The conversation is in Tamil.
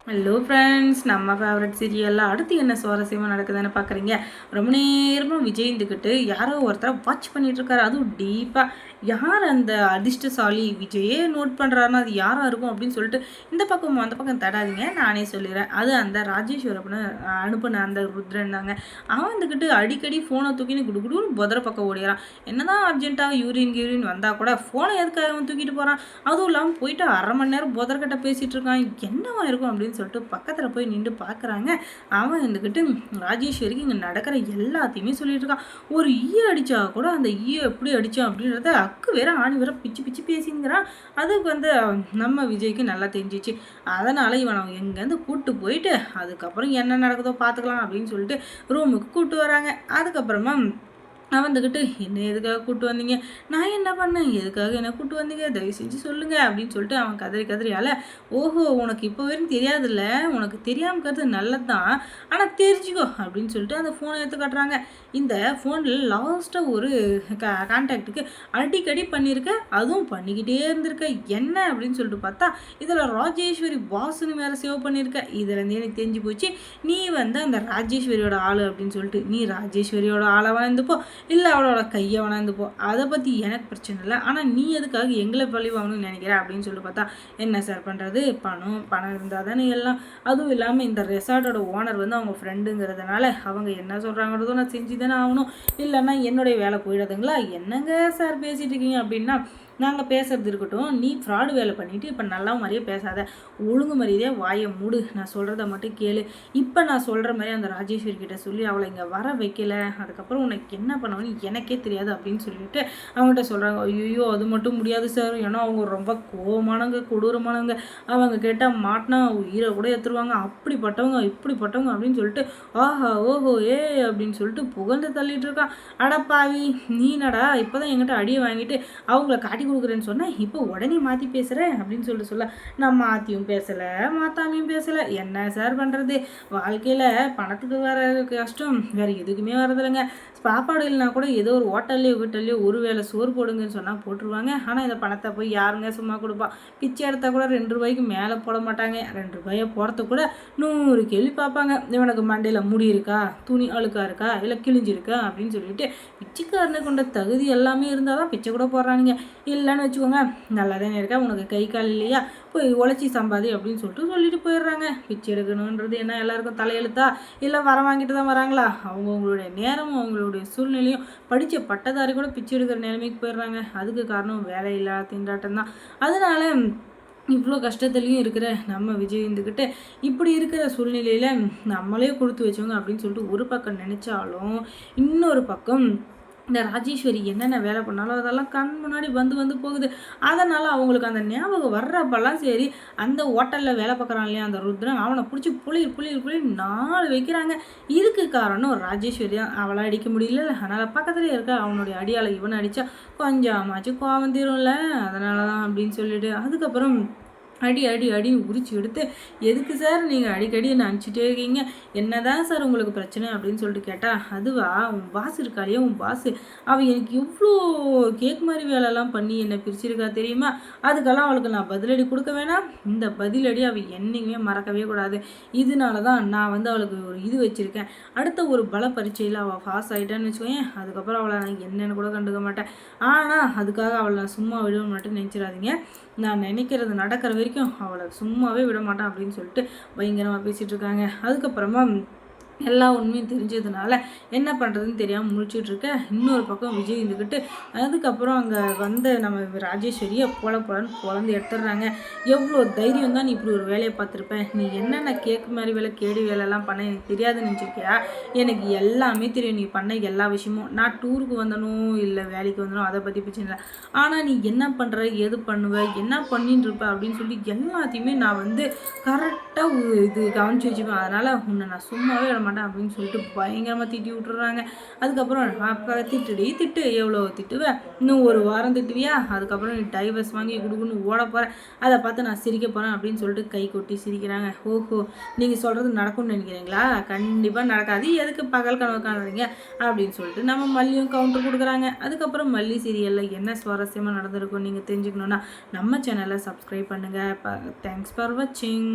ஹலோ ஃப்ரெண்ட்ஸ், நம்ம ஃபேவரட் சீரியலில் அடுத்து என்ன சுவாரஸ்யமாக நடக்குதுன்னு பார்க்குறீங்க. ரொம்ப நேரமாக விஜய் இருந்துக்கிட்டு யாரோ ஒருத்தரை வாட்ச் பண்ணிட்டு இருக்காரு. அதுவும் டீப்பாக யார் அந்த அதிர்ஷ்டசாலி விஜயே நோட் பண்ணுறாருன்னா அது யாராக இருக்கும் அப்படின்னு சொல்லிட்டு இந்த பக்கம் அந்த பக்கம் தடாதீங்க, நானே சொல்லிடுறேன். அது அந்த ராஜேஸ்வரப்பனை அனுப்பின அந்த ருத்ரன் தாங்க. அவன் வந்துக்கிட்டு அடிக்கடி ஃபோனை தூக்கின்னு குடுகுடுன்னு புதர பக்கம் ஓடிறான். என்னதான் அர்ஜென்ட்டாக யூரின் வந்தால் கூட ஃபோனை எதுக்காக அவன் தூக்கிட்டு போகிறான். அதுவும் இல்லாமல் போயிட்டு அரை மணி நேரம் புதர்கிட்ட பேசிகிட்டு இருக்கான். என்னவா இருக்கும் அப்படின்னு சொல்லிட்டு பக்கத்தில் போய் நின்று பார்க்குறாங்க. அவன் இருந்துக்கிட்டு ராஜேஸ்வரிக்கு இங்கே நடக்கிற எல்லாத்தையுமே சொல்லிட்டு இருக்கான். ஒரு ஈய அடித்தா கூட அந்த ஈய எப்படி அடித்தான் அப்படின்றத அக்கு வேற ஆணி வேற பிச்சு பிச்சு பேசிங்கிறான். அதுக்கு நம்ம விஜய்க்கு நல்லா தெரிஞ்சிச்சு. அதனால் இவன் அவங்க எங்கேருந்து கூப்பிட்டு போயிட்டு அதுக்கப்புறம் என்ன நடக்குதோ பார்த்துக்கலாம் அப்படின்னு சொல்லிட்டு ரூமுக்கு கூப்பிட்டு வராங்க. அதுக்கப்புறமா வந்துக்கிட்டு என்ன எதுக்காக கூப்பிட்டு வந்தீங்க, நான் என்ன பண்ணேன், எதுக்காக என்ன கூப்பிட்டு வந்தீங்க, தயவு செஞ்சு சொல்லுங்கள் அப்படின்னு சொல்லிட்டு அவன் கதறியால ஓஹோ உனக்கு இப்போ வரைக்கும் தெரியாதுல்ல, உனக்கு தெரியாமல் இருக்கிறது நல்லது தான், ஆனால் தெரிஞ்சுக்கோ அப்படின்னு சொல்லிட்டு அந்த ஃபோனை எடுத்து காட்டுறாங்க. இந்த ஃபோனில் லாஸ்ட்டாக ஒரு கான்டாக்டுக்கு அடிக்கடி பண்ணியிருக்க, அதுவும் பண்ணிக்கிட்டே இருந்திருக்க, என்ன அப்படின்னு சொல்லிட்டு பார்த்தா இதில் ராஜேஸ்வரி வாசுன்னு வேறு சேவ் பண்ணியிருக்க. இதுலேருந்து எனக்கு தெரிஞ்சு போச்சு நீ அந்த ராஜேஸ்வரியோட ஆள் அப்படின்னு சொல்லிட்டு. நீ ராஜேஸ்வரியோட ஆளாக இருந்துப்போ இல்லை அவளோட கையை வேணாந்துப்போ, அதை பற்றி எனக்கு பிரச்சனை இல்லை, ஆனால் நீ எதுக்காக எங்களை பழி வாங்கணும்னு நினைக்கிற அப்படின்னு சொல்லிட்டு பார்த்தா என்ன சார் பண்ணுறது, பணம் இருந்தால் தானே எல்லாம். அதுவும் இல்லாமல் இந்த ரெசார்ட்டோட ஓனர் அவங்க ஃப்ரெண்டுங்கிறதுனால அவங்க என்ன சொல்கிறாங்கிறதும் நான் செஞ்சு தானே ஆகணும், இல்லைன்னா என்னுடைய வேலை போயிடாதுங்களா. என்னங்க சார் பேசிகிட்டு இருக்கீங்க அப்படின்னா, நாங்கள் பேசுறது இருக்கட்டும், நீ ஃப்ராடு வேலை பண்ணிவிட்டு இப்போ நல்லா மாதிரியே பேசாத, ஒழுங்கு மாதிரியே வாயை மூடு, நான் சொல்கிறத மட்டும் கேளு. இப்போ நான் சொல்கிற மாதிரி அந்த ராஜேஸ்வரி கிட்ட சொல்லி அவளை இங்கே வர வைக்கல, அதுக்கப்புறம் உனக்கு என்ன பண்ணணும்னு எனக்கே தெரியாது அப்படின்னு சொல்லிட்டு அவங்ககிட்ட சொல்கிறாங்க. ஐயோ அது மட்டும் முடியாது சார், ஏன்னா அவங்க ரொம்ப கோபமானவங்க, கொடூரமானவங்க, அவங்க கேட்டால் மாட்டினா உயிரை கூட எடுத்துருவாங்க, அப்படிப்பட்டவங்க இப்படிப்பட்டவங்க அப்படின்னு சொல்லிட்டு ஆஹா ஓஹோ ஏ அப்படின்னு சொல்லிட்டு புகழ்ந்து தள்ளிட்டு இருக்கான். அடப்பாவி நீ நடா இப்போ தான் என்கிட்ட அடியை வாங்கிட்டு அவங்கள காட்டி கொடுக்குறேன்னு சொன்னேன், இப்போ உடனே மாற்றி பேசுகிறேன் அப்படின்னு சொல்ல நான் மாற்றியும் பேசலை மாற்றாமையும் பேசலை, என்ன சார் பண்ணுறது, வாழ்க்கையில் பணத்துக்கு வர கஷ்டம் வேறு எதுக்குமே வரதில்லைங்க. சாப்பாடு இல்லைனா கூட ஏதோ ஒரு ஹோட்டல்லையோ வீட்டல்லையோ ஒரு வேளை சோறு போடுங்கன்னு சொன்னால் போட்டுருவாங்க. ஆனால் இந்த பணத்தை போய் யாருங்க சும்மா கொடுப்பா, பிச்சை எடுத்தால் கூட 2 ரூபாய்க்கு மேலே போட மாட்டாங்க. 2 ரூபாயை போடுறதுக்கு கூட 100 கேள்வி பார்ப்பாங்க. இவனுக்கு மண்டையில் முடி இருக்கா, துணி அழுக்கா இருக்கா, இல்லை கிழிஞ்சிருக்கா அப்படின்னு சொல்லிட்டு பிச்சைக்காரனை கொண்ட தகுதி எல்லாமே இருந்தால் தான் பிச்சை கூட போடுறானுங்க. இல்லைன்னு வச்சுக்கோங்க, நல்லா தானே இருக்கா, உனக்கு கை கால் இல்லையா, போய் உழைச்சி சம்பாதி அப்படின்னு சொல்லிட்டு போயிடுறாங்க. பிச்சை எடுக்கணுன்றது என்ன எல்லாருக்கும் தலையெழுத்தா, இல்லை வர வாங்கிட்டு தான் வராங்களா, அவங்கவுங்களுடைய நேரமும் அவங்களுடைய சூழ்நிலையும் படித்த பட்டதாரி கூட பிச்சை எடுக்கிற நிலைமைக்கு போயிடுறாங்க. அதுக்கு காரணம் வேலை இல்லாத திண்டாட்டம் தான். அதனால இவ்வளோ கஷ்டத்துலேயும் இருக்கிற நம்ம விஜய் இருந்துக்கிட்டு இப்படி இருக்கிற சூழ்நிலையில் நம்மளே கொடுத்து வச்சவங்க அப்படின்னு சொல்லிட்டு ஒரு பக்கம் நினச்சாலும், இன்னொரு பக்கம் இந்த ராஜேஸ்வரி என்னென்ன வேலை பண்ணாலும் அதெல்லாம் கண் முன்னாடி வந்து போகுது. அதனால் அவங்களுக்கு அந்த ஞாபகம் வர்றப்பெல்லாம் சரி, அந்த ஹோட்டலில் வேலை பார்க்குறான் இல்லையா அந்த ருத்ரன், அவனை பிடிச்சி புளிர் 4 வைக்கிறாங்க. இதுக்கு காரணம் ராஜேஸ்வரி தான். அவளை அடிக்க முடியல, அதனால் பக்கத்துலேயே இருக்க அவனுடைய அடியால் இவனை அடித்தா கொஞ்சமாச்சும் கோவம் தீரும்ல, அதனால தான் அப்படின்னு சொல்லிட்டு அதுக்கப்புறம் அடின்னு உரிச்சு எடுத்து, எதுக்கு சார் நீங்கள் அடிக்கடி என்னை அனுப்பிச்சிட்டே இருக்கீங்க, என்ன தான் சார் உங்களுக்கு பிரச்சனை அப்படின்னு சொல்லிட்டு கேட்டால், அதுவா உன் பாஸ் இருக்காளையே உன் பாஸ், அவள் எனக்கு இவ்வளோ கேக் மாதிரி வேலைலாம் பண்ணி என்னை பிரிச்சிருக்கா தெரியுமா, அதுக்கெல்லாம் அவளுக்கு நான் பதிலடி கொடுக்க வேணாம், இந்த பதிலடி அவள் என்னைக்குமே மறக்கவே கூடாது. இதனால தான் நான் அவளுக்கு ஒரு இது வச்சுருக்கேன், அடுத்த ஒரு பல பரீட்சையில் அவள் பாஸ் ஆகிட்டான்னு வச்சுக்கோயேன், அதுக்கப்புறம் அவளை நான் என்னென்னு கூட கண்டுக்க மாட்டேன். ஆனால் அதுக்காக அவளை நான் சும்மா விட மாட்டேன்னு நினச்சிடாதீங்க, நான் நினைக்கிறது நடக்கிற வரைக்கும் அவளை சும்மாவே விட மாட்டேன் அப்படின்னு சொல்லிட்டு பயங்கரமாக பேசிகிட்டு இருக்காங்க. அதுக்கப்புறமா எல்லா உண்மையும் தெரிஞ்சதுனால என்ன பண்ணுறதுன்னு தெரியாமல் முழிச்சிட்ருக்க. இன்னொரு பக்கம் விஜய் இருந்துக்கிட்டு அதுக்கப்புறம் அங்கே நம்ம ராஜேஸ்வரியை போலன்னு பொழந்து எடுத்துடுறாங்க. எவ்வளோ தைரியம் தான் நீ இப்படி ஒரு வேலையை பார்த்துருப்பேன், நீ என்னென்ன கேக்கு மாதிரி வேலை கேடி வேலைலாம் பண்ண எனக்கு தெரியாதுன்னு நினச்சிருக்கியா, எனக்கு எல்லாமே தெரியும் நீ பண்ண எல்லா விஷயமும், நான் டூருக்கு வந்தனும் இல்லை வேலைக்கு வந்தனும் அதை பற்றி பிரச்சனை இல்லை, ஆனால் நீ என்ன பண்ணுற எது பண்ணுவ என்ன பண்ணின்னு இருப்ப அப்படின்னு சொல்லி எல்லாத்தையுமே நான் கரெக்டாக இது கவனித்து வச்சுப்பேன், அதனால் உன்னை நான் சும்மாவே மாட்டேன் அப்படின்னு சொல்லிட்டு பயங்கரமாக திட்டி விட்டுறாங்க. அதுக்கப்புறம் அப்போ திட்டு எவ்வளோ திட்டுவேன், இன்னும் ஒரு வாரம் திட்டுவியா, அதுக்கப்புறம் நீ டைவர்ஸ் வாங்கி கொடுக்குன்னு ஓட போகிறேன், அதை பார்த்து நான் சிரிக்க போகிறேன் அப்படின்னு சொல்லிட்டு கை கொட்டி சிரிக்கிறாங்க. ஓஹோ நீங்கள் சொல்கிறது நடக்கும்னு நினைக்கிறீங்களா, கண்டிப்பாக நடக்காது, எதுக்கு பகல் கனவு காணுறீங்க அப்படின்னு சொல்லிட்டு நம்ம மல்லியும் கவுண்டர் கொடுக்குறாங்க. அதுக்கப்புறம் மல்லி சீரியலில் என்ன சுவாரஸ்யமாக நடந்திருக்கும் நீங்கள் தெரிஞ்சுக்கணுன்னா நம்ம சேனலை சப்ஸ்கிரைப் பண்ணுங்கள். தேங்க்ஸ் ஃபார் வாட்சிங்.